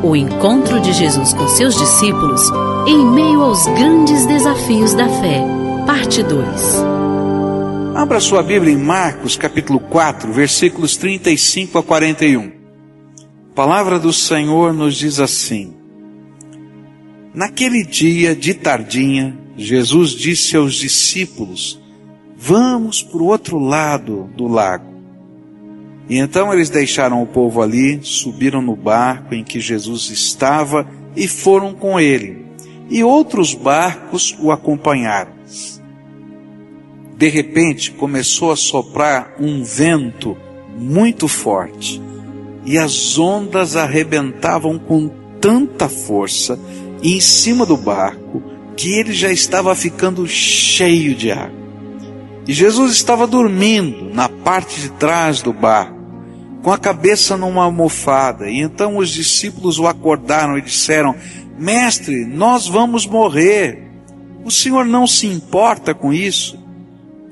O encontro de Jesus com seus discípulos em meio aos grandes desafios da fé. Parte 2. Abra sua Bíblia em Marcos, capítulo 4, versículos 35 a 41. A palavra do Senhor nos diz assim: Naquele dia de tardinha, Jesus disse aos discípulos: Vamos para o outro lado do lago. E então eles deixaram o povo ali, subiram no barco em que Jesus estava e foram com ele. E outros barcos o acompanharam. De repente começou a soprar um vento muito forte. E as ondas arrebentavam com tanta força em cima do barco que ele já estava ficando cheio de água. E Jesus estava dormindo na parte de trás do barco, com a cabeça numa almofada. E então os discípulos o acordaram e disseram: Mestre, nós vamos morrer. O Senhor não se importa com isso?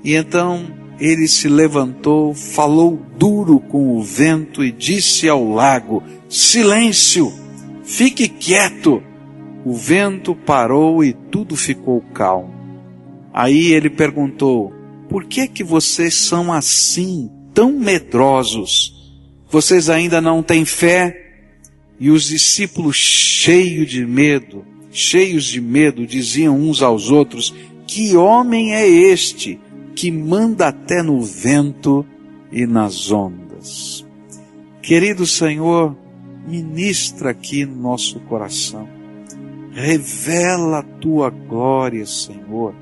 E então ele se levantou, falou duro com o vento e disse ao lago: Silêncio, fique quieto. O vento parou e tudo ficou calmo. Aí ele perguntou: Por que vocês são assim, tão medrosos? Vocês ainda não têm fé? E os discípulos, cheios de medo, diziam uns aos outros: Que homem é este que manda até no vento e nas ondas? Querido Senhor, ministra aqui no nosso coração. Revela a tua glória, Senhor.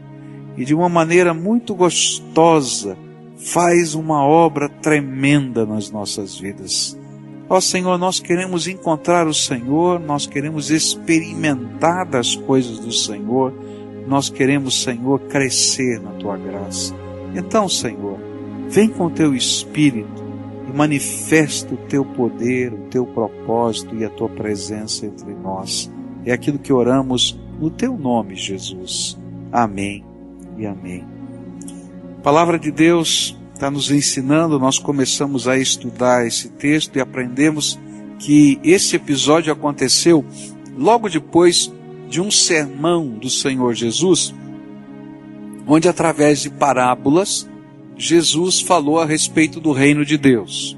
E de uma maneira muito gostosa, faz uma obra tremenda nas nossas vidas. Ó Senhor, nós queremos encontrar o Senhor, nós queremos experimentar das coisas do Senhor, nós queremos, Senhor, crescer na tua graça. Então, Senhor, vem com o teu Espírito e manifesta o teu poder, o teu propósito e a tua presença entre nós. É aquilo que oramos no teu nome, Jesus. Amém e amém. A palavra de Deus está nos ensinando, nós começamos a estudar esse texto e aprendemos que esse episódio aconteceu logo depois de um sermão do Senhor Jesus, onde através de parábolas, Jesus falou a respeito do reino de Deus.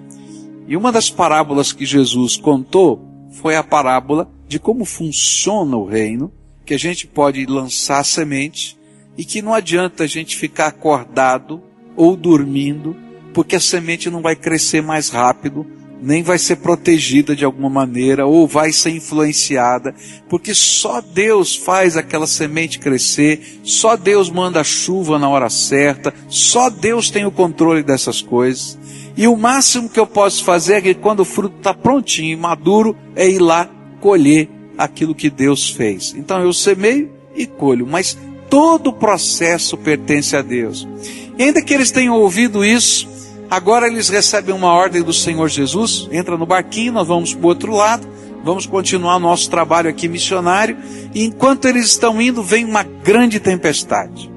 E uma das parábolas que Jesus contou foi a parábola de como funciona o reino, que a gente pode lançar semente e que não adianta a gente ficar acordado ou dormindo, porque a semente não vai crescer mais rápido, nem vai ser protegida de alguma maneira, ou vai ser influenciada, porque só Deus faz aquela semente crescer, só Deus manda a chuva na hora certa, só Deus tem o controle dessas coisas. E o máximo que eu posso fazer é que quando o fruto está prontinho e maduro, é ir lá colher aquilo que Deus fez. Então eu semeio e colho, mas todo o processo pertence a Deus. E ainda que eles tenham ouvido isso, agora eles recebem uma ordem do Senhor Jesus: entra no barquinho, nós vamos para o outro lado, vamos continuar o nosso trabalho aqui missionário. E enquanto eles estão indo, vem uma grande tempestade.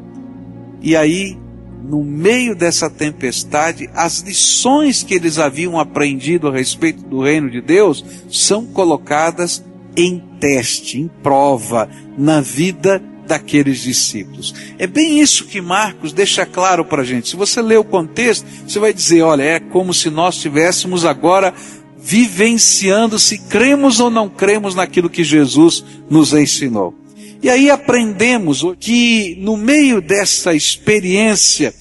E aí, no meio dessa tempestade, as lições que eles haviam aprendido a respeito do reino de Deus são colocadas em teste, em prova, na vida daqueles discípulos. É bem isso que Marcos deixa claro para a gente. Se você ler o contexto, você vai dizer: olha, é como se nós estivéssemos agora vivenciando se cremos ou não cremos naquilo que Jesus nos ensinou. E aí aprendemos que no meio dessa experiência,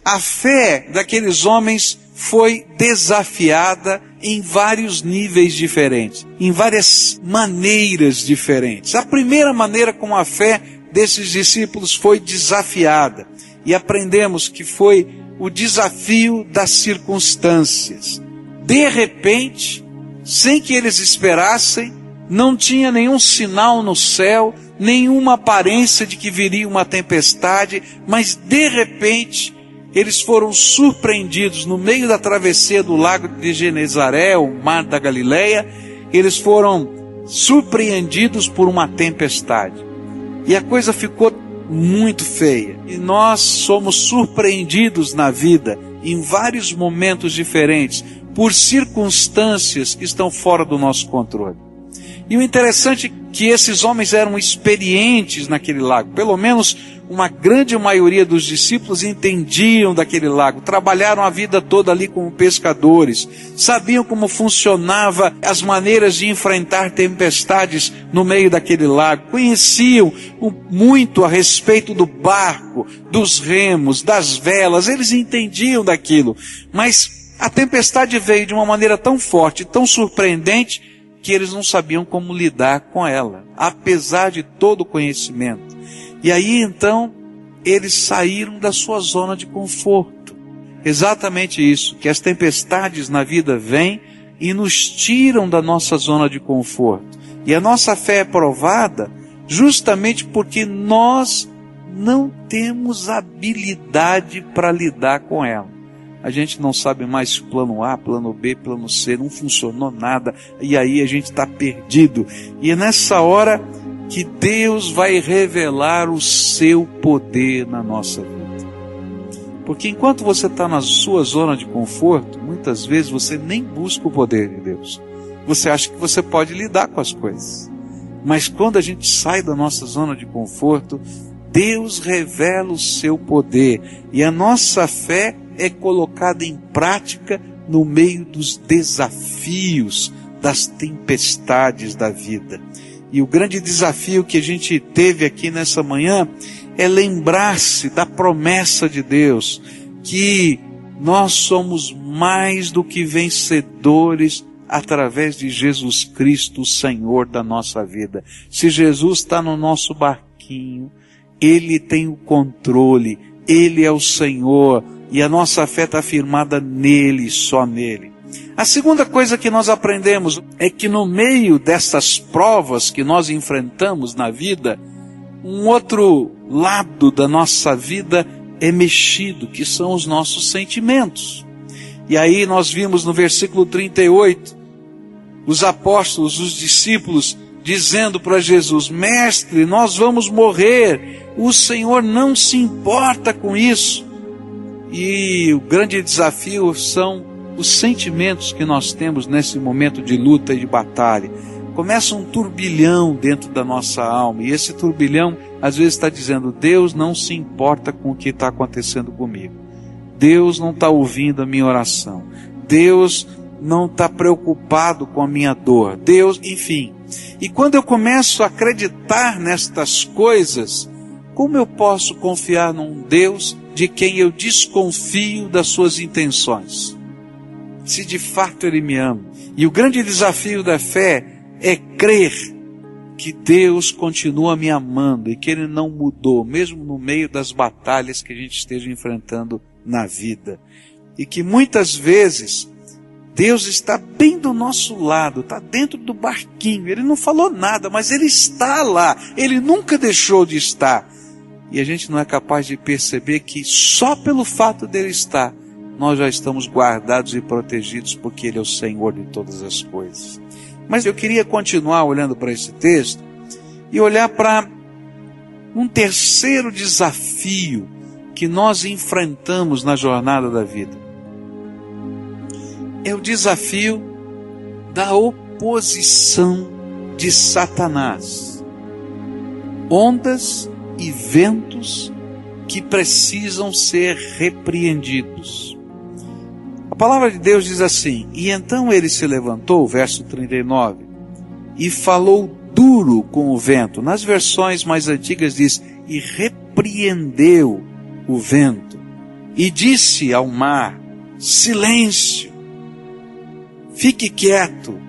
a fé daqueles homens foi desafiada em vários níveis diferentes, em várias maneiras diferentes. A primeira maneira como a fé desses discípulos foi desafiada, e aprendemos que foi o desafio das circunstâncias. De repente, sem que eles esperassem, não tinha nenhum sinal no céu, nenhuma aparência de que viria uma tempestade, mas de repente eles foram surpreendidos no meio da travessia do lago de Genezaré, o mar da Galileia. Eles foram surpreendidos por uma tempestade. E a coisa ficou muito feia. E nós somos surpreendidos na vida, em vários momentos diferentes, por circunstâncias que estão fora do nosso controle. E o interessante é que esses homens eram experientes naquele lago. Pelo menos uma grande maioria dos discípulos entendiam daquele lago. Trabalharam a vida toda ali como pescadores. Sabiam como funcionava as maneiras de enfrentar tempestades no meio daquele lago. Conheciam muito a respeito do barco, dos remos, das velas. Eles entendiam daquilo. Mas a tempestade veio de uma maneira tão forte, tão surpreendente, que eles não sabiam como lidar com ela, apesar de todo o conhecimento. E aí então, eles saíram da sua zona de conforto. Exatamente isso, que as tempestades na vida vêm e nos tiram da nossa zona de conforto. E a nossa fé é provada justamente porque nós não temos habilidade para lidar com ela. A gente não sabe mais plano A, plano B, plano C, não funcionou nada, e aí a gente está perdido. E é nessa hora que Deus vai revelar o seu poder na nossa vida. Porque enquanto você está na sua zona de conforto, muitas vezes você nem busca o poder de Deus. Você acha que você pode lidar com as coisas. Mas quando a gente sai da nossa zona de conforto, Deus revela o seu poder. E a nossa fé é colocada em prática no meio dos desafios, das tempestades da vida. E o grande desafio que a gente teve aqui nessa manhã é lembrar-se da promessa de Deus, que nós somos mais do que vencedores através de Jesus Cristo, o Senhor da nossa vida. Se Jesus está no nosso barquinho, Ele tem o controle, Ele é o Senhor, e a nossa fé está firmada nele, só nele. A segunda coisa que nós aprendemos é que no meio dessas provas que nós enfrentamos na vida, um outro lado da nossa vida é mexido, que são os nossos sentimentos. E aí nós vimos no versículo 38, os apóstolos, os discípulos, dizendo para Jesus: Mestre, nós vamos morrer, o Senhor não se importa com isso. E o grande desafio são os sentimentos que nós temos nesse momento de luta e de batalha. Começa um turbilhão dentro da nossa alma, e esse turbilhão às vezes está dizendo: Deus não se importa com o que está acontecendo comigo. Deus não está ouvindo a minha oração. Deus não está preocupado com a minha dor. Deus, enfim. E quando eu começo a acreditar nestas coisas, como eu posso confiar num Deus de quem eu desconfio das suas intenções? Se de fato Ele me ama. E o grande desafio da fé é crer que Deus continua me amando e que Ele não mudou, mesmo no meio das batalhas que a gente esteja enfrentando na vida. E que muitas vezes Deus está bem do nosso lado, está dentro do barquinho. Ele não falou nada, mas Ele está lá. Ele nunca deixou de estar. E a gente não é capaz de perceber que só pelo fato dele estar, nós já estamos guardados e protegidos, porque Ele é o Senhor de todas as coisas. Mas eu queria continuar olhando para esse texto e olhar para um terceiro desafio que nós enfrentamos na jornada da vida. É o desafio da oposição de Satanás. Ondas e ventos que precisam ser repreendidos. A palavra de Deus diz assim: e então ele se levantou, verso 39, e falou duro com o vento. Nas versões mais antigas diz: e repreendeu o vento, e disse ao mar: silêncio, fique quieto.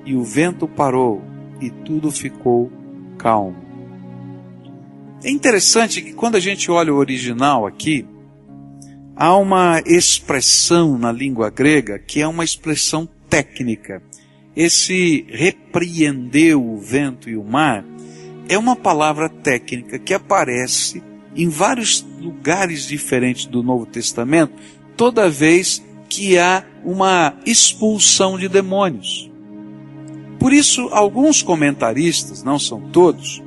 E o vento parou, e tudo ficou calmo. É interessante que quando a gente olha o original aqui, há uma expressão na língua grega que é uma expressão técnica. Esse repreendeu o vento e o mar é uma palavra técnica que aparece em vários lugares diferentes do Novo Testamento, toda vez que há uma expulsão de demônios. Por isso, alguns comentaristas, não são todos,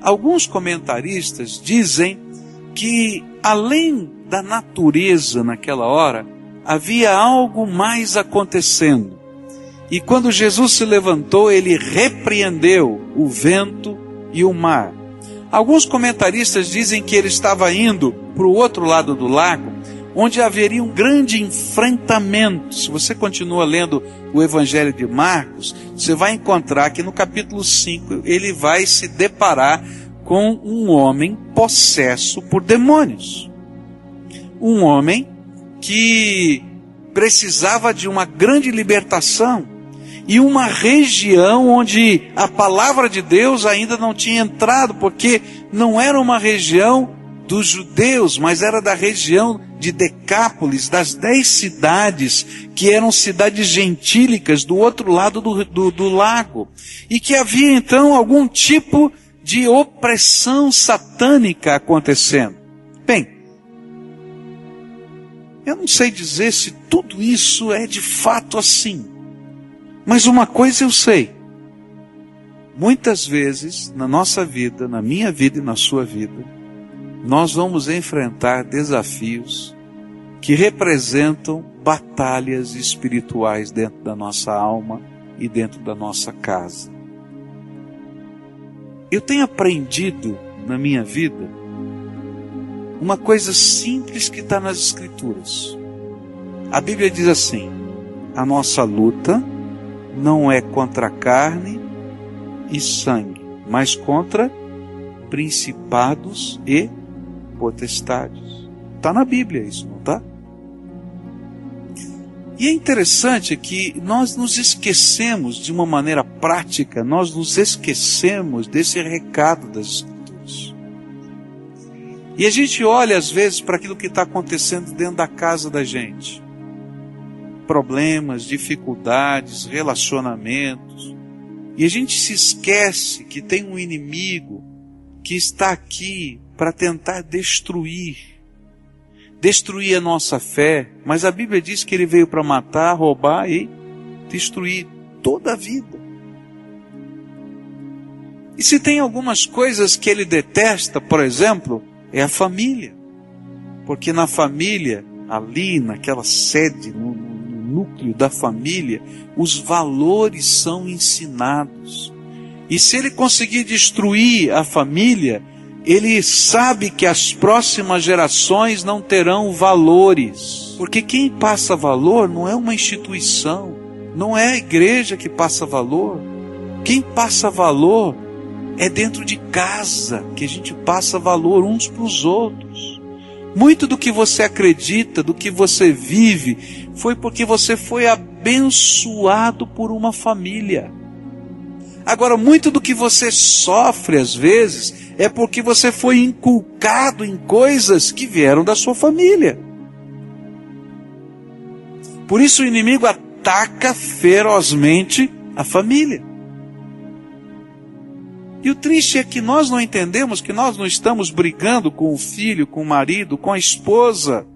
alguns comentaristas dizem que, além da natureza naquela hora, havia algo mais acontecendo. E quando Jesus se levantou, ele repreendeu o vento e o mar. Alguns comentaristas dizem que ele estava indo para o outro lado do lago, onde haveria um grande enfrentamento. Se você continua lendo o Evangelho de Marcos, você vai encontrar que no capítulo 5 ele vai se deparar com um homem possesso por demônios. Um homem que precisava de uma grande libertação e uma região onde a palavra de Deus ainda não tinha entrado, porque não era uma região dos judeus, mas era da região de Decápolis, das 10 cidades, que eram cidades gentílicas do outro lado do lago, e que havia então algum tipo de opressão satânica acontecendo. Bem, eu não sei dizer se tudo isso é de fato assim, mas uma coisa eu sei: muitas vezes na nossa vida, na minha vida e na sua vida, nós vamos enfrentar desafios que representam batalhas espirituais dentro da nossa alma e dentro da nossa casa. Eu tenho aprendido na minha vida uma coisa simples que está nas Escrituras. A Bíblia diz assim: a nossa luta não é contra carne e sangue, mas contra principados e potestades. Está na Bíblia isso, não está? E é interessante que nós nos esquecemos, de uma maneira prática, nós nos esquecemos desse recado das Escrituras. E a gente olha às vezes para aquilo que está acontecendo dentro da casa da gente. Problemas, dificuldades, relacionamentos. E a gente se esquece que tem um inimigo que está aqui para tentar destruir a nossa fé, mas a Bíblia diz que ele veio para matar, roubar e destruir toda a vida. E se tem algumas coisas que ele detesta, por exemplo, é a família, porque na família, ali naquela sede, no núcleo da família, os valores são ensinados. E se ele conseguir destruir a família, ele sabe que as próximas gerações não terão valores. Porque quem passa valor não é uma instituição, não é a igreja que passa valor. Quem passa valor é dentro de casa, que a gente passa valor uns para os outros. Muito do que você acredita, do que você vive, foi porque você foi abençoado por uma família. Agora, muito do que você sofre às vezes é porque você foi inculcado em coisas que vieram da sua família. Por isso o inimigo ataca ferozmente a família. E o triste é que nós não entendemos que nós não estamos brigando com o filho, com o marido, com a esposa,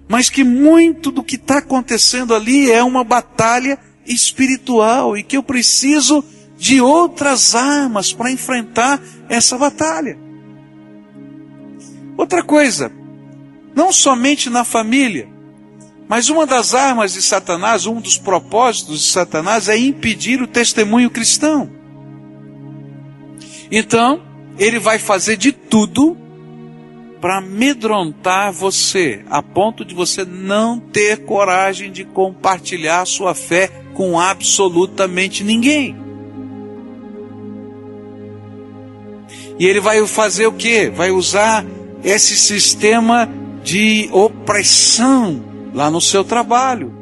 mas que muito do que está acontecendo ali é uma batalha espiritual e que eu preciso de outras armas para enfrentar essa batalha. Outra coisa, não somente na família, mas uma das armas de Satanás, um dos propósitos de Satanás é impedir o testemunho cristão. Então, ele vai fazer de tudo para amedrontar você, a ponto de você não ter coragem de compartilhar a sua fé com absolutamente ninguém. E ele vai fazer o quê? Vai usar esse sistema de opressão lá no seu trabalho,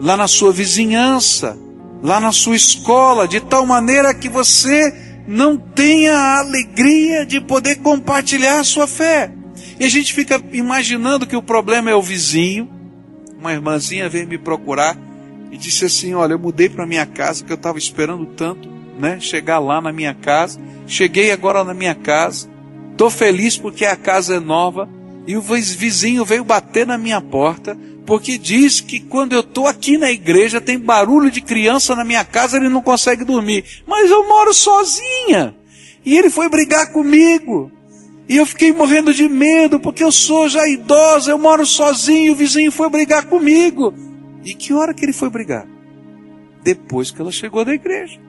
lá na sua vizinhança, lá na sua escola, de tal maneira que você não tenha a alegria de poder compartilhar a sua fé. E a gente fica imaginando que o problema é o vizinho. Uma irmãzinha veio me procurar e disse assim: olha, eu mudei para minha casa, que eu estava esperando tanto, chegar lá na minha casa. Cheguei agora na minha casa, estou feliz porque a casa é nova, e o vizinho veio bater na minha porta, porque diz que quando eu estou aqui na igreja tem barulho de criança na minha casa, ele não consegue dormir. Mas eu moro sozinha, e ele foi brigar comigo, e eu fiquei morrendo de medo, porque eu sou já idosa, eu moro sozinho, e o vizinho foi brigar comigo. E que hora que ele foi brigar? depois que ela chegou da igreja.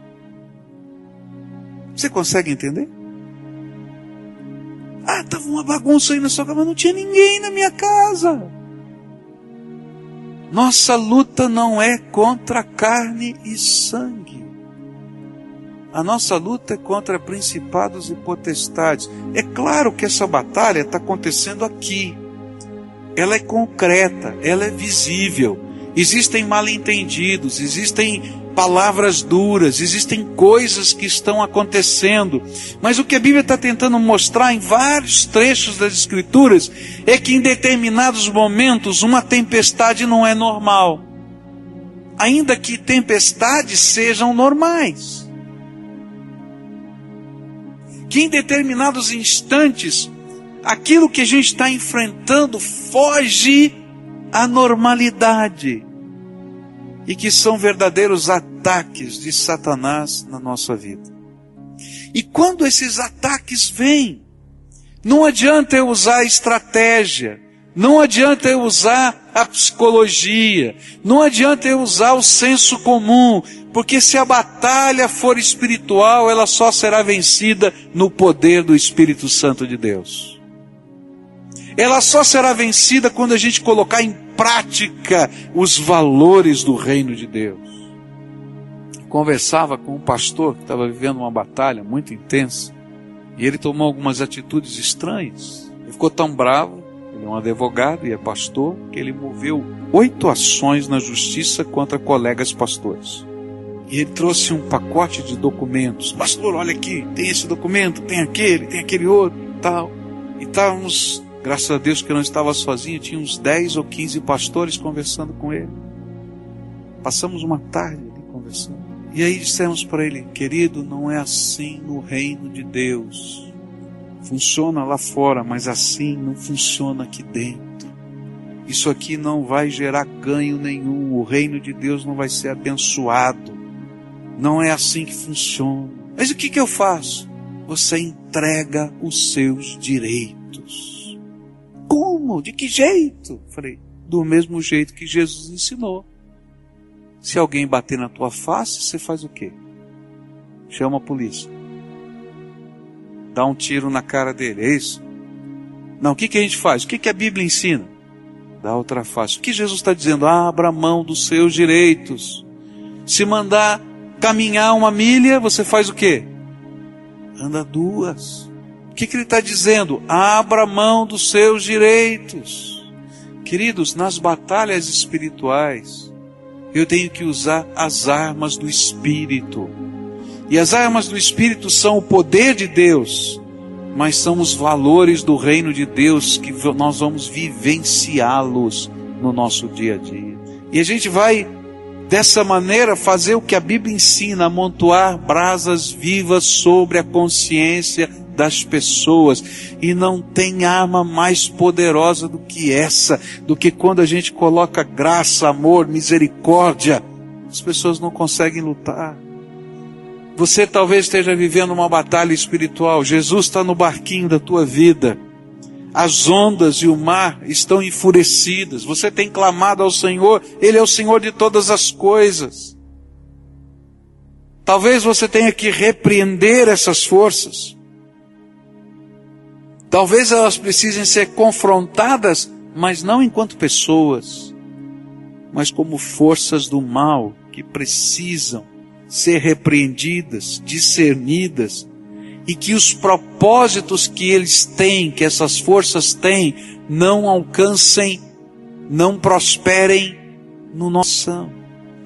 Você consegue entender? Estava uma bagunça aí na sua casa, mas não tinha ninguém na minha casa. Nossa luta não é contra carne e sangue. A nossa luta é contra principados e potestades. É claro que essa batalha está acontecendo aqui. Ela é concreta, ela é visível. Existem mal-entendidos, existem palavras duras, existem coisas que estão acontecendo. Mas o que a Bíblia está tentando mostrar em vários trechos das Escrituras é que em determinados momentos uma tempestade não é normal. Ainda que tempestades sejam normais. Que em determinados instantes, aquilo que a gente está enfrentando foge à normalidade. E que são verdadeiros ataques de Satanás na nossa vida. E quando esses ataques vêm, não adianta eu usar estratégia, não adianta eu usar a psicologia, não adianta eu usar o senso comum, porque se a batalha for espiritual, ela só será vencida no poder do Espírito Santo de Deus. Ela só será vencida quando a gente colocar em prática os valores do reino de Deus. Conversava com um pastor que estava vivendo uma batalha muito intensa, e ele tomou algumas atitudes estranhas. Ele ficou tão bravo, ele é um advogado e é pastor, que ele moveu 8 ações na justiça contra colegas pastores. E ele trouxe um pacote de documentos. Pastor, olha aqui, tem esse documento, tem aquele outro, tal. E estávamos, graças a Deus que eu não estava sozinho, tinha uns 10 ou 15 pastores conversando com ele. Passamos uma tarde ali conversando. E aí dissemos para ele: querido, não é assim no reino de Deus. Funciona lá fora, mas assim não funciona aqui dentro. Isso aqui não vai gerar ganho nenhum. O reino de Deus não vai ser abençoado. Não é assim que funciona. Mas o que eu faço? Você entrega os seus direitos. Como? De que jeito? Falei, do mesmo jeito que Jesus ensinou. Se alguém bater na tua face, você faz o quê? Chama a polícia. Dá um tiro na cara dele, é isso? Não, o que a gente faz? O que a Bíblia ensina? Dá outra face. O que Jesus está dizendo? Abra mão dos seus direitos. Se mandar caminhar 1 milha, você faz o quê? Anda 2. O que ele está dizendo? Abra mão dos seus direitos. Queridos, nas batalhas espirituais, eu tenho que usar as armas do Espírito. E as armas do Espírito são o poder de Deus, mas são os valores do reino de Deus que nós vamos vivenciá-los no nosso dia a dia. E a gente vai, dessa maneira, fazer o que a Bíblia ensina, amontoar brasas vivas sobre a consciência das pessoas. E não tem arma mais poderosa do que essa, do que quando a gente coloca graça, amor, misericórdia. As pessoas não conseguem lutar. Você talvez esteja vivendo uma batalha espiritual. Jesus está no barquinho da tua vida. As ondas e o mar estão enfurecidas. Você tem clamado ao Senhor. Ele é o Senhor de todas as coisas. Talvez você tenha que repreender essas forças. Talvez elas precisem ser confrontadas, mas não enquanto pessoas, mas como forças do mal que precisam ser repreendidas, discernidas, e que os propósitos que eles têm, que essas forças têm, não alcancem, não prosperem no nosso coração.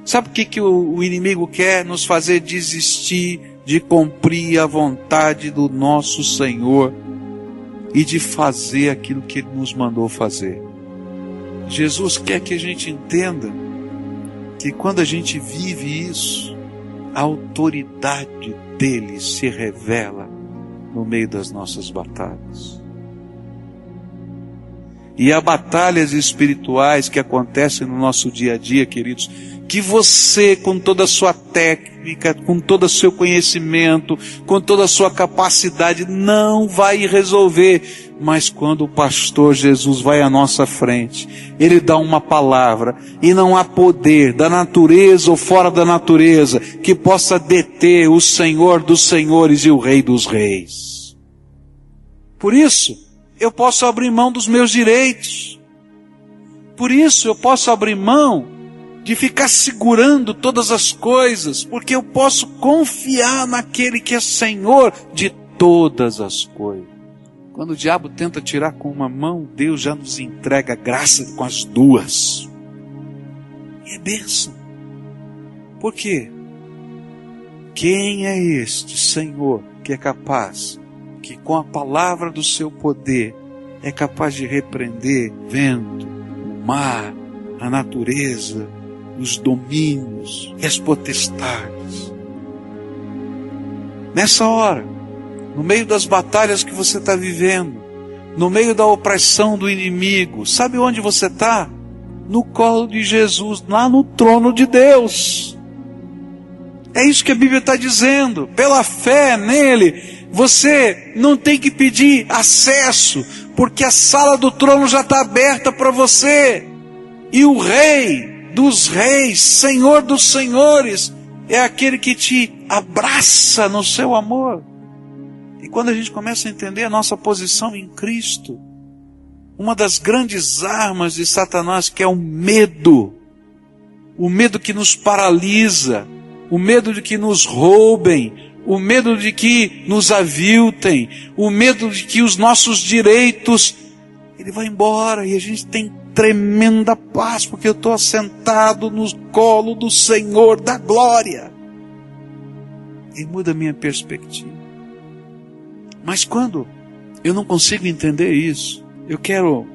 Sabe o que o inimigo quer? Nos fazer desistir de cumprir a vontade do nosso Senhor e de fazer aquilo que Ele nos mandou fazer. Jesus quer que a gente entenda que quando a gente vive isso, a autoridade dele se revela no meio das nossas batalhas. E há batalhas espirituais que acontecem no nosso dia a dia, queridos, que você, com toda a sua técnica, técnica, com todo o seu conhecimento, com toda a sua capacidade, não vai resolver. Mas quando o pastor Jesus vai à nossa frente, ele dá uma palavra, e não há poder da natureza ou fora da natureza que possa deter o Senhor dos senhores e o Rei dos reis. Por isso, eu posso abrir mão dos meus direitos. Por isso, eu posso abrir mão de ficar segurando todas as coisas, porque eu posso confiar naquele que é Senhor de todas as coisas. Quando o diabo tenta tirar com uma mão, Deus já nos entrega a graça com as duas. E é bênção. Por quê? Quem é este Senhor que é capaz, que com a palavra do seu poder, é capaz de repreender o vento, o mar, a natureza, os domínios e as potestades? Nessa hora, no meio das batalhas que você está vivendo, no meio da opressão do inimigo, sabe onde você está? No colo de Jesus, lá no trono de Deus. É isso que a Bíblia está dizendo. Pela fé nele, você não tem que pedir acesso, porque a sala do trono já está aberta para você. E o Rei dos reis, Senhor dos senhores, é aquele que te abraça no seu amor. E quando a gente começa a entender a nossa posição em Cristo, uma das grandes armas de Satanás, que é o medo que nos paralisa, o medo de que nos roubem, o medo de que nos aviltem, o medo de que os nossos direitos, ele vai embora e a gente tem tremenda paz, porque eu estou assentado no colo do Senhor da glória. E muda a minha perspectiva. Mas quando eu não consigo entender isso, eu quero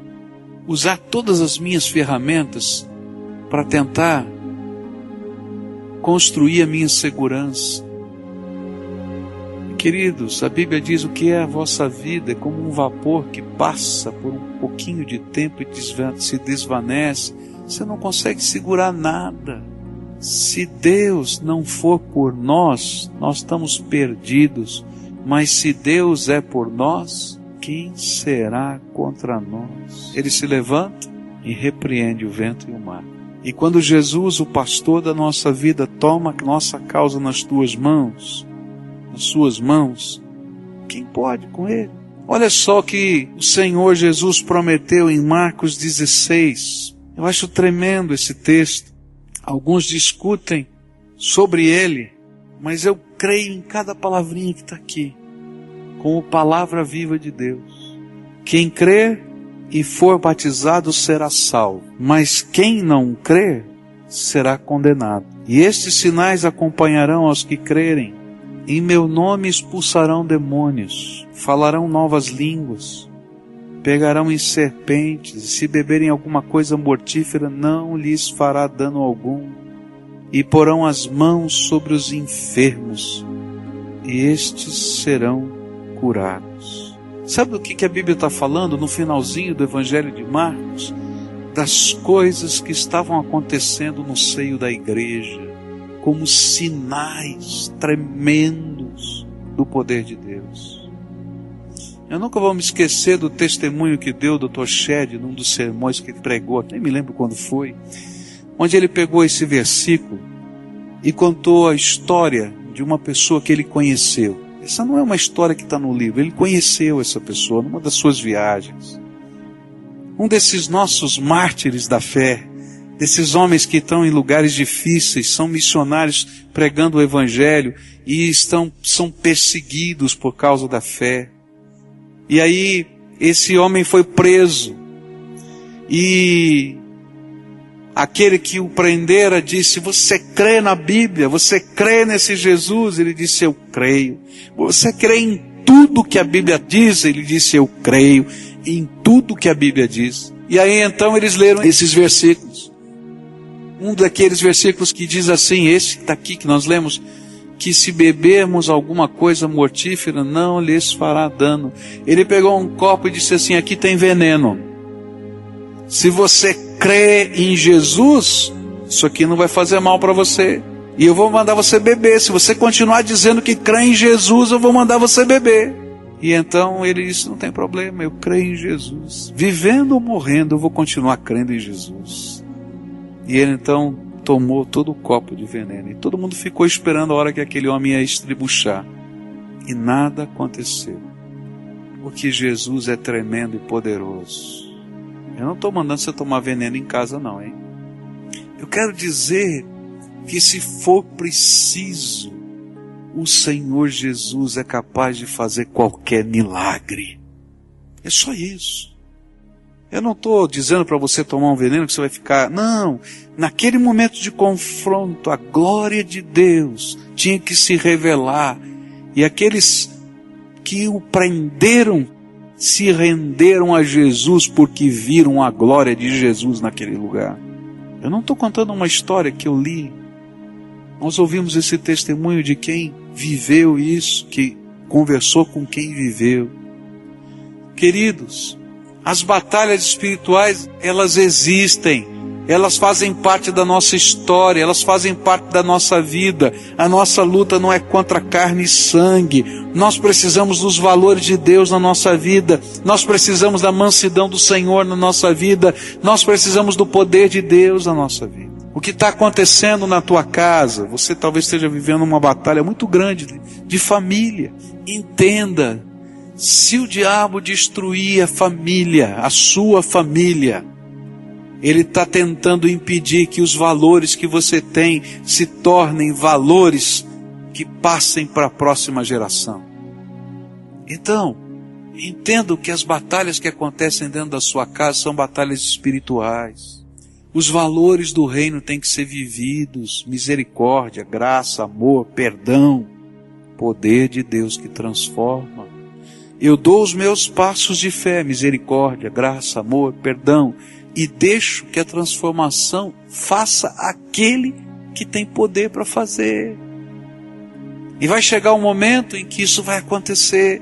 usar todas as minhas ferramentas para tentar construir a minha segurança. Queridos, a Bíblia diz: o que é a vossa vida é como um vapor que passa por um pouquinho de tempo e se desvanece. Você não consegue segurar nada. Se Deus não for por nós, nós estamos perdidos. Mas se Deus é por nós, quem será contra nós? Ele se levanta e repreende o vento e o mar. E quando Jesus, o pastor da nossa vida, toma a nossa causa nas tuas mãos, nas suas mãos, quem pode com ele? Olha só o que o Senhor Jesus prometeu em Marcos 16. Eu acho tremendo esse texto. Alguns discutem sobre ele, mas eu creio em cada palavrinha que está aqui, como palavra viva de Deus. Quem crer e for batizado será salvo, mas quem não crer será condenado. E estes sinais acompanharão aos que crerem. Em meu nome expulsarão demônios, falarão novas línguas, pegarão em serpentes, e se beberem alguma coisa mortífera não lhes fará dano algum, e porão as mãos sobre os enfermos, e estes serão curados. Sabe do que a Bíblia está falando no finalzinho do Evangelho de Marcos? Das coisas que estavam acontecendo no seio da igreja, como sinais tremendos do poder de Deus. Eu nunca vou me esquecer do testemunho que deu o Dr. Shedd num dos sermões que ele pregou, nem me lembro quando foi, onde ele pegou esse versículo e contou a história de uma pessoa que ele conheceu. Essa não é uma história que está no livro, ele conheceu essa pessoa numa das suas viagens. Um desses nossos mártires da fé, desses homens que estão em lugares difíceis, são missionários pregando o Evangelho e são perseguidos por causa da fé. E aí esse homem foi preso e aquele que o prendera disse: você crê na Bíblia? Você crê nesse Jesus? Ele disse: eu creio. Você crê em tudo que a Bíblia diz? Ele disse: eu creio em tudo que a Bíblia diz. E aí então eles leram esses versículos. Um daqueles versículos que diz assim, esse que está aqui, que nós lemos, que se bebermos alguma coisa mortífera, não lhes fará dano. Ele pegou um copo e disse assim: aqui tem veneno. Se você crê em Jesus, isso aqui não vai fazer mal para você. E eu vou mandar você beber. Se você continuar dizendo que crê em Jesus, eu vou mandar você beber. E então ele disse, não tem problema, eu creio em Jesus. Vivendo ou morrendo, eu vou continuar crendo em Jesus. E ele então tomou todo o copo de veneno. E todo mundo ficou esperando a hora que aquele homem ia estribuchar. E nada aconteceu. Porque Jesus é tremendo e poderoso. Eu não estou mandando você tomar veneno em casa não, hein? Eu quero dizer que se for preciso, o Senhor Jesus é capaz de fazer qualquer milagre. É só isso. Eu não estou dizendo para você tomar um veneno que você vai ficar... Não, naquele momento de confronto, a glória de Deus tinha que se revelar. E aqueles que o prenderam se renderam a Jesus porque viram a glória de Jesus naquele lugar. Eu não estou contando uma história que eu li. Nós ouvimos esse testemunho de quem viveu isso, que conversou com quem viveu. Queridos, as batalhas espirituais, elas existem, elas fazem parte da nossa história, elas fazem parte da nossa vida. A nossa luta não é contra carne e sangue. Nós precisamos dos valores de Deus na nossa vida, nós precisamos da mansidão do Senhor na nossa vida, nós precisamos do poder de Deus na nossa vida. O que está acontecendo na tua casa, você talvez esteja vivendo uma batalha muito grande de família. Entenda, se o diabo destruir a família, a sua família, ele está tentando impedir que os valores que você tem se tornem valores que passem para a próxima geração. Então, entenda que as batalhas que acontecem dentro da sua casa são batalhas espirituais. Os valores do reino têm que ser vividos: misericórdia, graça, amor, perdão, poder de Deus que transforma. Eu dou os meus passos de fé, misericórdia, graça, amor, perdão, e deixo que a transformação faça aquele que tem poder para fazer. E vai chegar um momento em que isso vai acontecer.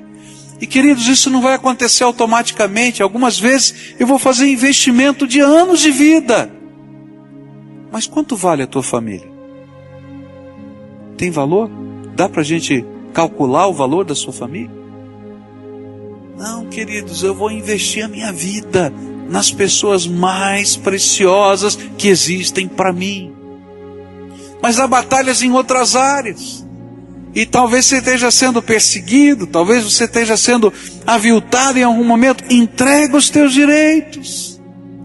E queridos, isso não vai acontecer automaticamente. Algumas vezes eu vou fazer investimento de anos de vida. Mas quanto vale a tua família? Tem valor? Dá para a gente calcular o valor da sua família? Não, queridos, eu vou investir a minha vida nas pessoas mais preciosas que existem para mim. Mas há batalhas em outras áreas. E talvez você esteja sendo perseguido, talvez você esteja sendo aviltado em algum momento. Entrega os teus direitos.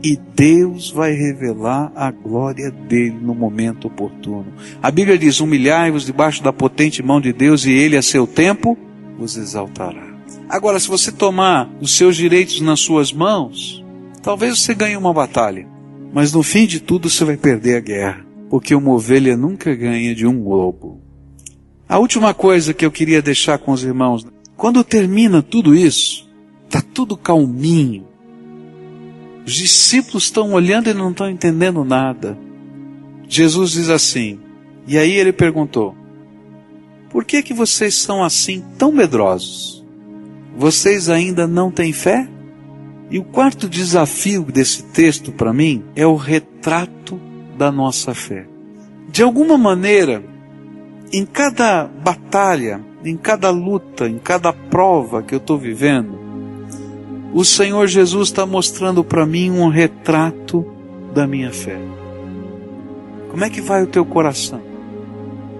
E Deus vai revelar a glória dele no momento oportuno. A Bíblia diz, humilhai-vos debaixo da potente mão de Deus e ele a seu tempo vos exaltará. Agora, se você tomar os seus direitos nas suas mãos, talvez você ganhe uma batalha. Mas no fim de tudo você vai perder a guerra. Porque uma ovelha nunca ganha de um lobo. A última coisa que eu queria deixar com os irmãos, quando termina tudo isso, está tudo calminho. Os discípulos estão olhando e não estão entendendo nada. Jesus diz assim, e aí ele perguntou, por que vocês são assim tão medrosos? Vocês ainda não têm fé? E o quarto desafio desse texto para mim é o retrato da nossa fé. De alguma maneira, em cada batalha, em cada luta, em cada prova que eu estou vivendo, o Senhor Jesus está mostrando para mim um retrato da minha fé. Como é que vai o teu coração?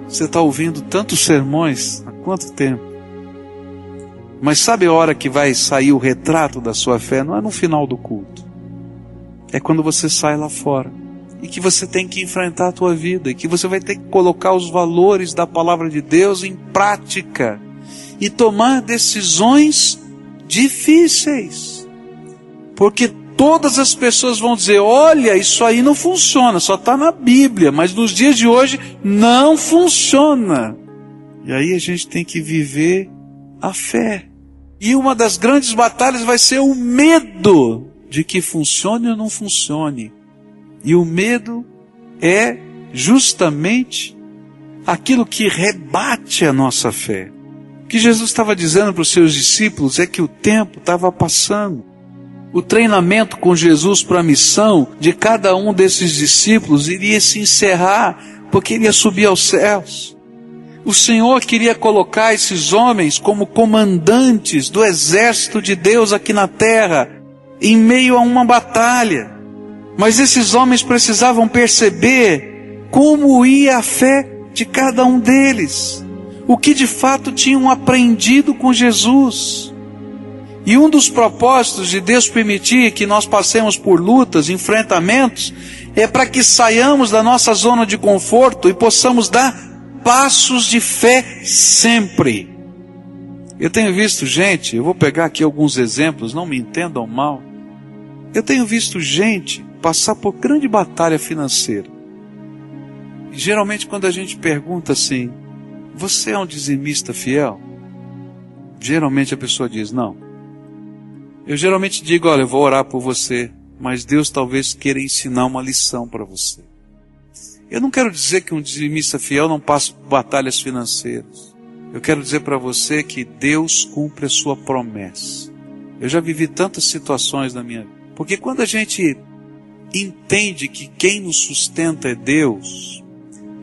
Você está ouvindo tantos sermões há quanto tempo? Mas sabe a hora que vai sair o retrato da sua fé? Não é no final do culto. É quando você sai lá fora. E que você tem que enfrentar a tua vida. E que você vai ter que colocar os valores da palavra de Deus em prática. E tomar decisões difíceis. Porque todas as pessoas vão dizer, olha, isso aí não funciona, só está na Bíblia. Mas nos dias de hoje não funciona. E aí a gente tem que viver a fé. E uma das grandes batalhas vai ser o medo de que funcione ou não funcione. E o medo é justamente aquilo que rebate a nossa fé. O que Jesus estava dizendo para os seus discípulos é que o tempo estava passando. O treinamento com Jesus para a missão de cada um desses discípulos iria se encerrar porque ele ia subir aos céus. O Senhor queria colocar esses homens como comandantes do exército de Deus aqui na terra, em meio a uma batalha. Mas esses homens precisavam perceber como ia a fé de cada um deles, o que de fato tinham aprendido com Jesus. E um dos propósitos de Deus permitir que nós passemos por lutas, enfrentamentos, é para que saiamos da nossa zona de conforto e possamos dar passos de fé sempre. Eu tenho visto gente, eu vou pegar aqui alguns exemplos, não me entendam mal. Eu tenho visto gente passar por grande batalha financeira. E geralmente quando a gente pergunta assim, você é um dizimista fiel? Geralmente a pessoa diz, não. Eu geralmente digo, olha, eu vou orar por você, mas Deus talvez queira ensinar uma lição para você. Eu não quero dizer que um dizimista fiel não passa por batalhas financeiras. Eu quero dizer para você que Deus cumpre a sua promessa. Eu já vivi tantas situações na minha vida. Porque quando a gente entende que quem nos sustenta é Deus,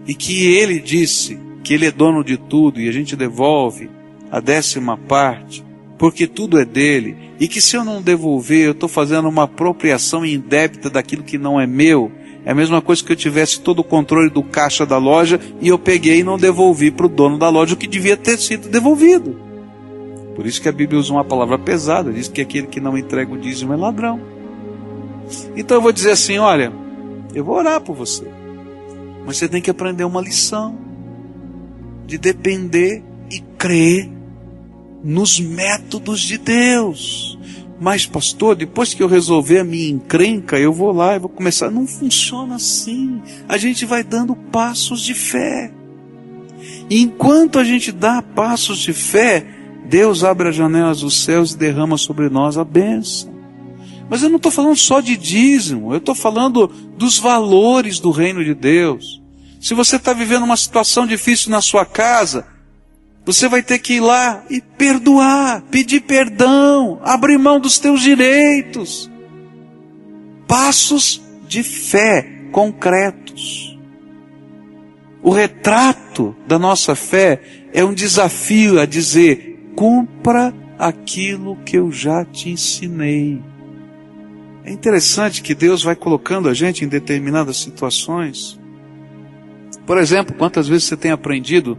e que Ele disse que Ele é dono de tudo, e a gente devolve a 10ª parte, porque tudo é dele, e que se eu não devolver, eu estou fazendo uma apropriação indébita daquilo que não é meu. É a mesma coisa que eu tivesse todo o controle do caixa da loja e eu peguei e não devolvi para o dono da loja o que devia ter sido devolvido. Por isso que a Bíblia usa uma palavra pesada, diz que aquele que não entrega o dízimo é ladrão. Então eu vou dizer assim, olha, eu vou orar por você, mas você tem que aprender uma lição de depender e crer nos métodos de Deus. Mas pastor, depois que eu resolver a minha encrenca, eu vou lá e vou começar. Não funciona assim. A gente vai dando passos de fé. E enquanto a gente dá passos de fé, Deus abre as janelas dos céus e derrama sobre nós a bênção. Mas eu não estou falando só de dízimo, eu estou falando dos valores do reino de Deus. Se você está vivendo uma situação difícil na sua casa, você vai ter que ir lá e perdoar, pedir perdão, abrir mão dos teus direitos. Passos de fé concretos. O retrato da nossa fé é um desafio a dizer, cumpra aquilo que eu já te ensinei. É interessante que Deus vai colocando a gente em determinadas situações. Por exemplo, quantas vezes você tem aprendido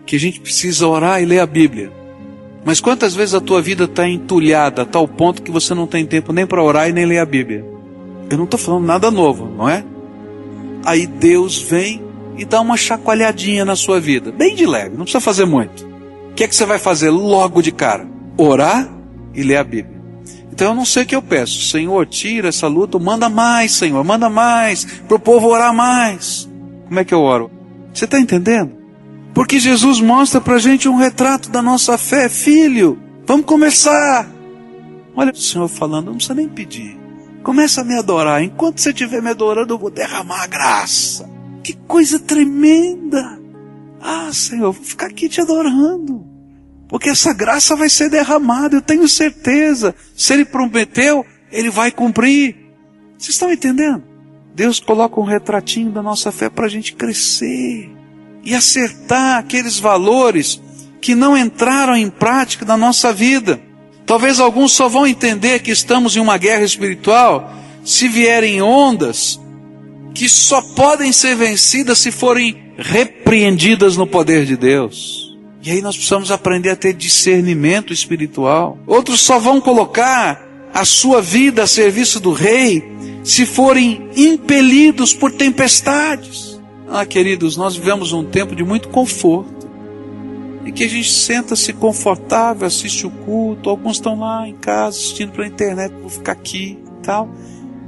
que a gente precisa orar e ler a Bíblia? Mas quantas vezes a tua vida está entulhada a tal ponto que você não tem tempo nem para orar e nem ler a Bíblia? Eu não estou falando nada novo, não é? Aí Deus vem e dá uma chacoalhadinha na sua vida, bem de leve, não precisa fazer muito. O que é que você vai fazer logo de cara? Orar e ler a Bíblia. Então eu não sei o que eu peço. Senhor, tira essa luta, manda mais, Senhor, manda mais, para o povo orar mais. Como é que eu oro? Você está entendendo? Porque Jesus mostra para a gente um retrato da nossa fé. Filho, vamos começar. Olha o Senhor falando, não precisa nem pedir. Começa a me adorar. Enquanto você estiver me adorando, eu vou derramar a graça. Que coisa tremenda. Ah, Senhor, eu vou ficar aqui te adorando. Porque essa graça vai ser derramada, eu tenho certeza. Se Ele prometeu, Ele vai cumprir. Vocês estão entendendo? Deus coloca um retratinho da nossa fé para a gente crescer e acertar aqueles valores que não entraram em prática na nossa vida. Talvez alguns só vão entender que estamos em uma guerra espiritual se vierem ondas que só podem ser vencidas se forem repreendidas no poder de Deus. E aí nós precisamos aprender a ter discernimento espiritual. Outros só vão colocar a sua vida a serviço do Rei se forem impelidos por tempestades. Ah, queridos, nós vivemos um tempo de muito conforto, em que a gente senta-se confortável, assiste o culto, alguns estão lá em casa assistindo pela internet, vou ficar aqui e tal.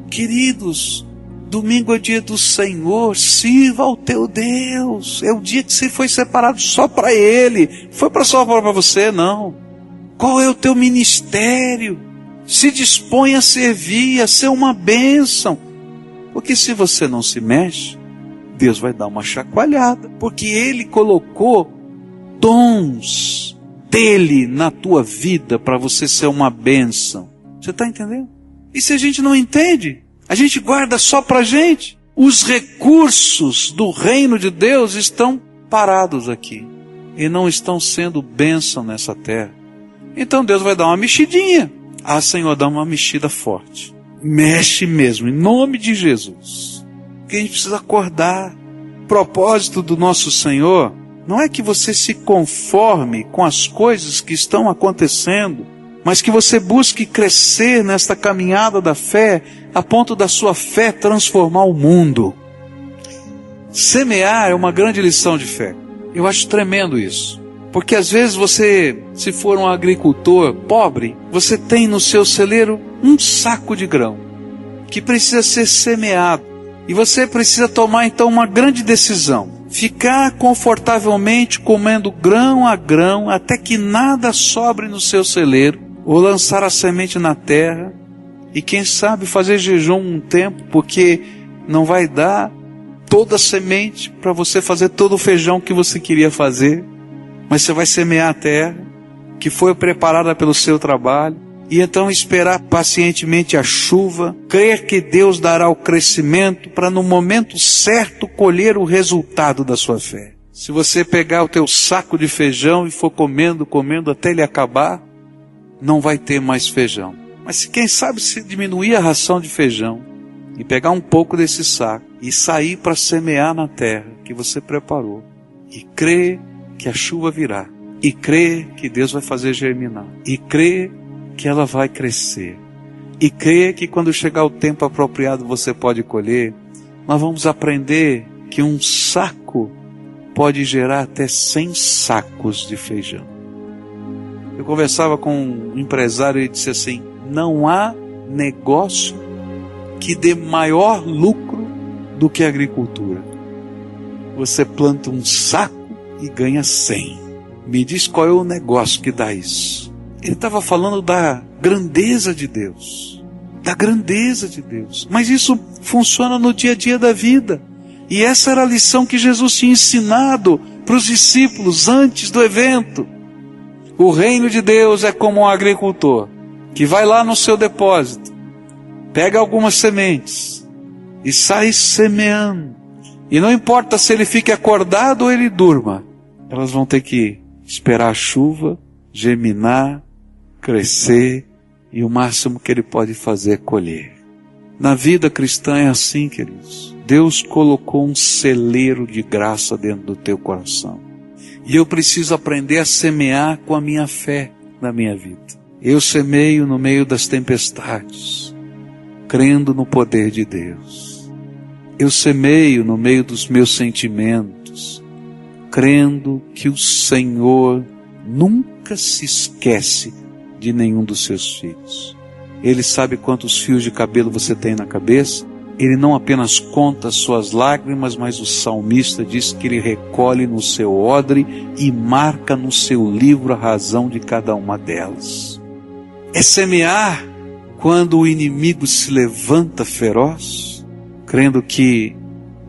Queridos, domingo é dia do Senhor, sirva ao teu Deus. É o dia que você foi separado só para Ele, foi só para você, não. Qual é o teu ministério? Se dispõe a servir, a ser uma bênção. Porque se você não se mexe, Deus vai dar uma chacoalhada. Porque Ele colocou dons dEle na tua vida para você ser uma bênção. Você está entendendo? E se a gente não entende, a gente guarda só para a gente. Os recursos do reino de Deus estão parados aqui e não estão sendo bênção nessa terra. Então Deus vai dar uma mexidinha. Ah, Senhor, dá uma mexida forte. Mexe mesmo, em nome de Jesus. Porque a gente precisa acordar. O propósito do nosso Senhor não é que você se conforme com as coisas que estão acontecendo, mas que você busque crescer nesta caminhada da fé, a ponto da sua fé transformar o mundo. Semear é uma grande lição de fé. Eu acho tremendo isso. Porque às vezes você, se for um agricultor pobre, você tem no seu celeiro um saco de grão, que precisa ser semeado. E você precisa tomar então uma grande decisão. Ficar confortavelmente comendo grão a grão, até que nada sobre no seu celeiro, ou lançar a semente na terra, e quem sabe fazer jejum um tempo, porque não vai dar toda a semente para você fazer todo o feijão que você queria fazer, mas você vai semear a terra, que foi preparada pelo seu trabalho, e então esperar pacientemente a chuva, crer que Deus dará o crescimento para no momento certo colher o resultado da sua fé. Se você pegar o teu saco de feijão e for comendo até ele acabar, não vai ter mais feijão. Mas se quem sabe se diminuir a ração de feijão e pegar um pouco desse saco e sair para semear na terra que você preparou e crer que a chuva virá e crer que Deus vai fazer germinar e crer que ela vai crescer e crer que quando chegar o tempo apropriado você pode colher, nós vamos aprender que um saco pode gerar até 100 sacos de feijão. Eu conversava com um empresário e disse assim: não há negócio que dê maior lucro do que a agricultura. Você planta um saco e ganha 100. Me diz qual é o negócio que dá isso. Ele estava falando da grandeza de Deus. Da grandeza de Deus. Mas isso funciona no dia a dia da vida. E essa era a lição que Jesus tinha ensinado para os discípulos antes do evento. O reino de Deus é como um agricultor que vai lá no seu depósito, pega algumas sementes e sai semeando. E não importa se ele fique acordado ou ele durma, elas vão ter que esperar a chuva, germinar, crescer, e o máximo que ele pode fazer é colher. Na vida cristã é assim, queridos. Deus colocou um celeiro de graça dentro do teu coração. E eu preciso aprender a semear com a minha fé na minha vida. Eu semeio no meio das tempestades, crendo no poder de Deus. Eu semeio no meio dos meus sentimentos, crendo que o Senhor nunca se esquece de nenhum dos seus filhos. Ele sabe quantos fios de cabelo você tem na cabeça. Ele não apenas conta as suas lágrimas, mas o salmista diz que ele recolhe no seu odre e marca no seu livro a razão de cada uma delas. É semear quando o inimigo se levanta feroz, crendo que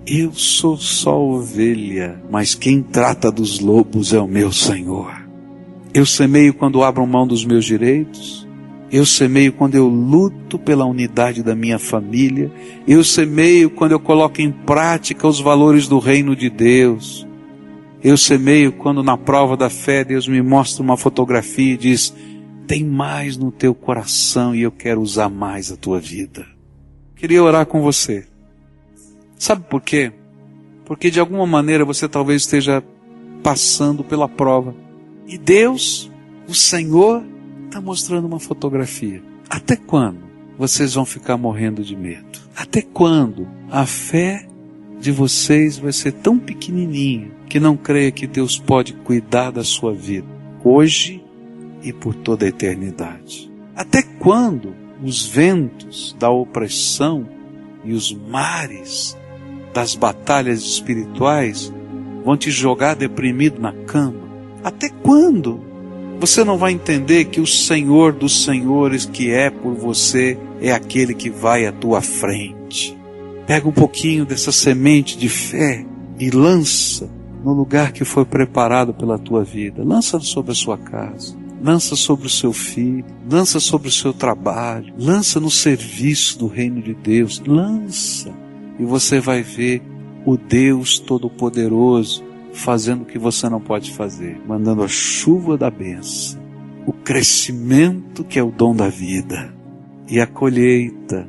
eu sou só ovelha, mas quem trata dos lobos é o meu Senhor. Eu semeio quando abro mão dos meus direitos. Eu semeio quando eu luto pela unidade da minha família. Eu semeio quando eu coloco em prática os valores do reino de Deus. Eu semeio quando na prova da fé Deus me mostra uma fotografia e diz: tem mais no teu coração e eu quero usar mais a tua vida. Queria orar com você. Sabe por quê? Porque de alguma maneira você talvez esteja passando pela prova. E Deus, o Senhor, está mostrando uma fotografia. Até quando vocês vão ficar morrendo de medo? Até quando a fé de vocês vai ser tão pequenininha que não creia que Deus pode cuidar da sua vida hoje e por toda a eternidade? Até quando os ventos da opressão e os mares das batalhas espirituais vão te jogar deprimido na cama? Até quando você não vai entender que o Senhor dos Senhores que é por você é aquele que vai à tua frente? Pega um pouquinho dessa semente de fé e lança no lugar que foi preparado pela tua vida. Lança sobre a sua casa, lança sobre o seu filho, lança sobre o seu trabalho, lança no serviço do reino de Deus, lança. e você vai ver o Deus Todo-Poderoso fazendo o que você não pode fazer, mandando a chuva da bênção, o crescimento que é o dom da vida, e a colheita,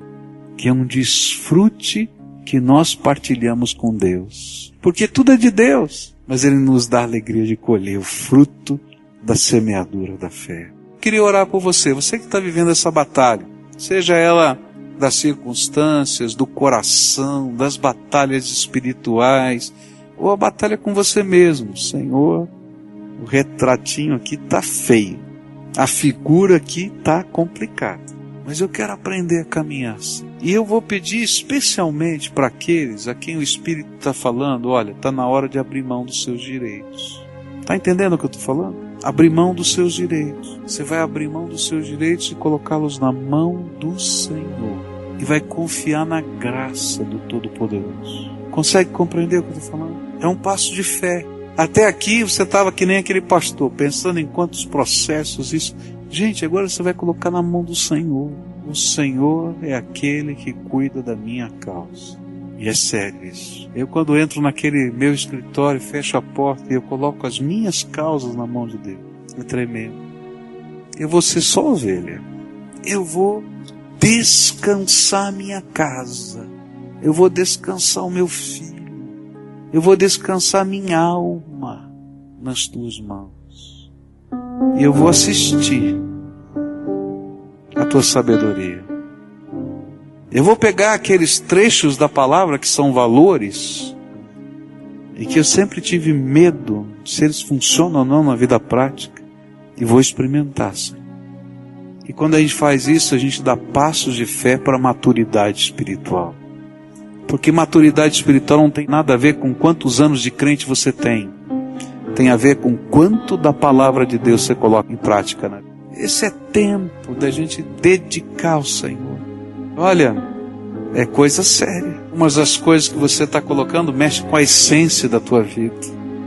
que é um desfrute que nós partilhamos com Deus. Porque tudo é de Deus, mas Ele nos dá a alegria de colher o fruto da semeadura da fé. Queria orar por você que está vivendo essa batalha, seja ela das circunstâncias, do coração, das batalhas espirituais, ou a batalha com você mesmo. Senhor, o retratinho aqui está feio, a figura aqui está complicada, mas eu quero aprender a caminhar assim. E eu vou pedir especialmente para aqueles a quem o Espírito está falando, olha, está na hora de abrir mão dos seus direitos. Está entendendo o que eu estou falando? Abrir mão dos seus direitos. Você vai abrir mão dos seus direitos e colocá-los na mão do Senhor. E vai confiar na graça do Todo-Poderoso. Consegue compreender o que eu estou falando? É um passo de fé. Até aqui você estava que nem aquele pastor, pensando em quantos processos, isso. Gente, agora você vai colocar na mão do Senhor. O Senhor é aquele que cuida da minha causa. E é sério isso. Eu quando entro naquele meu escritório, fecho a porta e eu coloco as minhas causas na mão de Deus. É tremendo. Eu vou ser só ovelha. Eu vou descansar minha casa. Eu vou descansar o meu filho. Eu vou descansar minha alma nas tuas mãos. E eu vou assistir a tua sabedoria. Eu vou pegar aqueles trechos da palavra que são valores e que eu sempre tive medo se eles funcionam ou não na vida prática e vou experimentar, Senhor. E quando a gente faz isso, a gente dá passos de fé para a maturidade espiritual. Porque maturidade espiritual não tem nada a ver com quantos anos de crente você tem. Tem a ver com quanto da palavra de Deus você coloca em prática, né? Esse é tempo da gente dedicar ao Senhor. Olha, é coisa séria. Umas das coisas que você está colocando mexe com a essência da tua vida.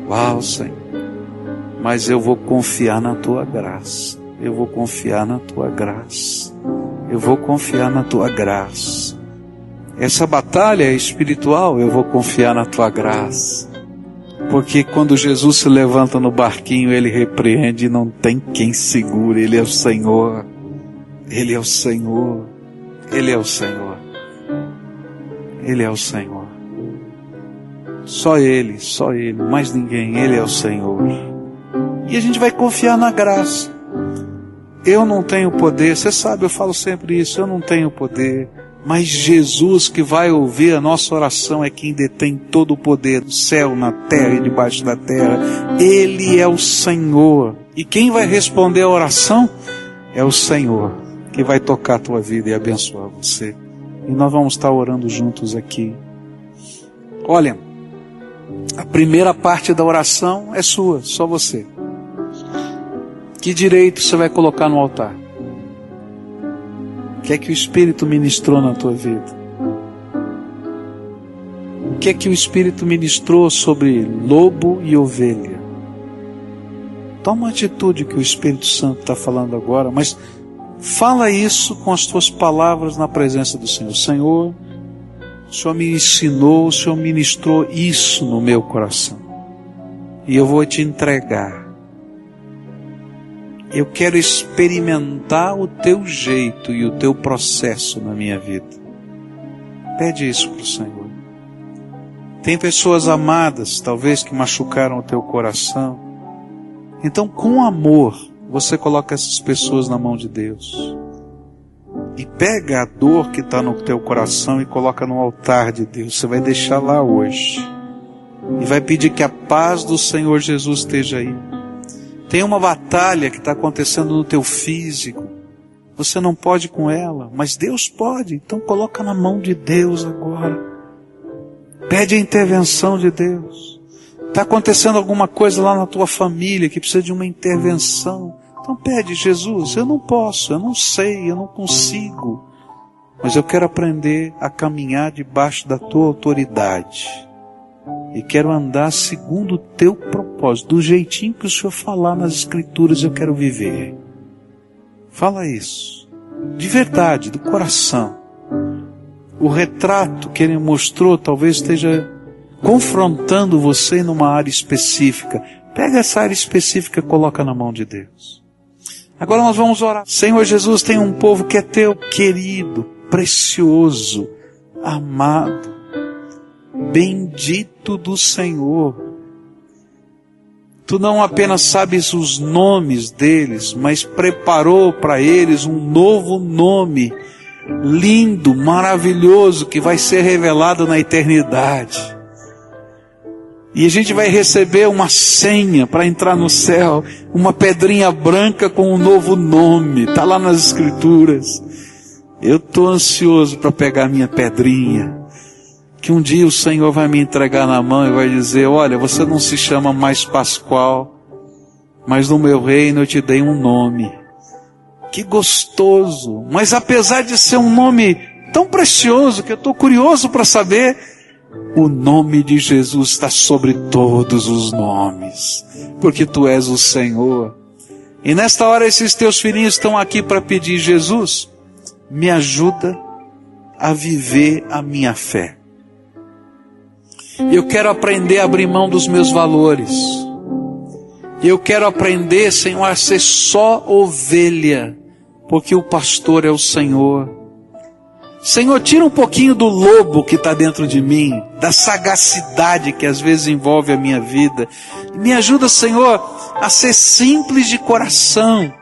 Uau, Senhor. Mas eu vou confiar na tua graça. Eu vou confiar na tua graça. Eu vou confiar na tua graça. Essa batalha é espiritual, eu vou confiar na tua graça. Porque quando Jesus se levanta no barquinho, Ele repreende e não tem quem segure. Ele é o Senhor. Ele é o Senhor. Ele é o Senhor. Ele é o Senhor. Só Ele, mais ninguém. Ele é o Senhor. E a gente vai confiar na graça. Eu não tenho poder, você sabe, eu falo sempre isso, eu não tenho poder. Mas Jesus que vai ouvir a nossa oração é quem detém todo o poder do céu, na terra e debaixo da terra. Ele é o Senhor. E quem vai responder a oração é o Senhor, que vai tocar a tua vida e abençoar você. E nós vamos estar orando juntos aqui. Olha, a primeira parte da oração é sua, só você. Que direito você vai colocar no altar? O que é que o Espírito ministrou na tua vida? O que é que o Espírito ministrou sobre lobo e ovelha? Toma uma atitude que o Espírito Santo está falando agora, mas fala isso com as tuas palavras na presença do Senhor. Senhor, o Senhor me ensinou, o Senhor ministrou isso no meu coração. E eu vou te entregar. Eu quero experimentar o teu jeito e o teu processo na minha vida. Pede isso para o Senhor. Tem pessoas amadas, talvez, que machucaram o teu coração. Então, com amor, você coloca essas pessoas na mão de Deus. E pega a dor que está no teu coração e coloca no altar de Deus. Você vai deixar lá hoje. E vai pedir que a paz do Senhor Jesus esteja aí. Tem uma batalha que está acontecendo no teu físico. Você não pode com ela, mas Deus pode. Então coloca na mão de Deus agora. Pede a intervenção de Deus. Está acontecendo alguma coisa lá na tua família que precisa de uma intervenção. Então pede, Jesus, eu não posso, eu não sei, eu não consigo. Mas eu quero aprender a caminhar debaixo da tua autoridade. E quero andar segundo o teu propósito, do jeitinho que o Senhor falar nas Escrituras, eu quero viver. Fala isso, de verdade, do coração. o retrato que ele mostrou talvez esteja confrontando você numa área específica. Pega essa área específica e coloca na mão de Deus. Agora nós vamos orar. Senhor Jesus, tem um povo que é teu, querido, precioso, amado, bendito do Senhor. Tu não apenas sabes os nomes deles, mas preparou para eles um novo nome, lindo, maravilhoso, que vai ser revelado na eternidade. E a gente vai receber uma senha para entrar no céu, uma pedrinha branca com um novo nome, está lá nas Escrituras. Eu estou ansioso para pegar a minha pedrinha, que um dia o Senhor vai me entregar na mão e vai dizer, olha, você não se chama mais Pascoal, mas no meu reino eu te dei um nome. Que gostoso! Mas apesar de ser um nome tão precioso, que eu estou curioso para saber, o nome de Jesus está sobre todos os nomes, porque tu és o Senhor. E nesta hora esses teus filhinhos estão aqui para pedir, Jesus, me ajuda a viver a minha fé. Eu quero aprender a abrir mão dos meus valores. Eu quero aprender, Senhor, a ser só ovelha, porque o pastor é o Senhor. Senhor, tira um pouquinho do lobo que está dentro de mim, da sagacidade que às vezes envolve a minha vida. Me ajuda, Senhor, a ser simples de coração,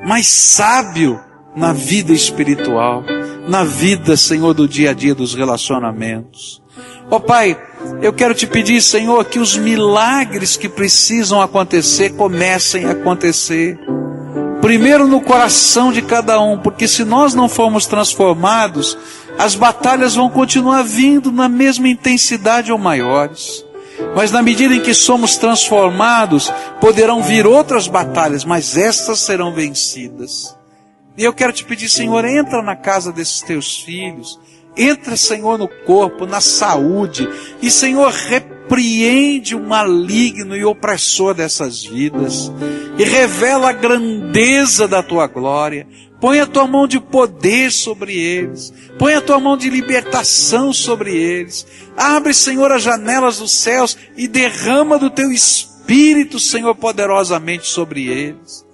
mas sábio na vida espiritual, na vida, Senhor, do dia a dia dos relacionamentos. Ó Pai, eu quero te pedir, Senhor, que os milagres que precisam acontecer comecem a acontecer. Primeiro no coração de cada um, porque se nós não formos transformados, as batalhas vão continuar vindo na mesma intensidade ou maiores. Mas na medida em que somos transformados, poderão vir outras batalhas, mas estas serão vencidas. E eu quero te pedir, Senhor, entra na casa desses teus filhos, entra, Senhor, no corpo, na saúde, e, Senhor, repreende o maligno e opressor dessas vidas, e revela a grandeza da tua glória. Põe a tua mão de poder sobre eles, põe a tua mão de libertação sobre eles. Abre, Senhor, as janelas dos céus e derrama do teu Espírito, Senhor, poderosamente sobre eles.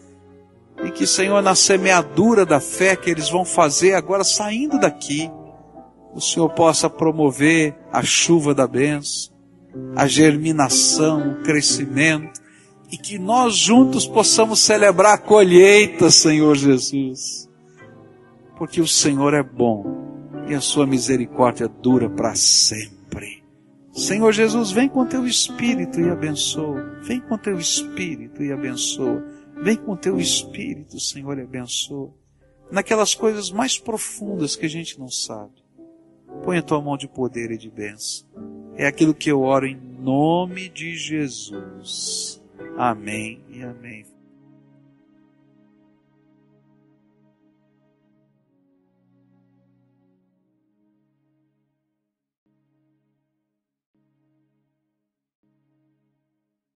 E que, Senhor, na semeadura da fé que eles vão fazer agora saindo daqui, o Senhor possa promover a chuva da bênção, a germinação, o crescimento, e que nós juntos possamos celebrar a colheita, Senhor Jesus, porque o Senhor é bom e a sua misericórdia dura para sempre. Senhor Jesus, vem com teu Espírito e abençoa, vem com teu Espírito e abençoa, vem com teu Espírito, Senhor, e abençoa, naquelas coisas mais profundas que a gente não sabe. Põe a tua mão de poder e de bênção. É aquilo que eu oro em nome de Jesus. Amém e amém.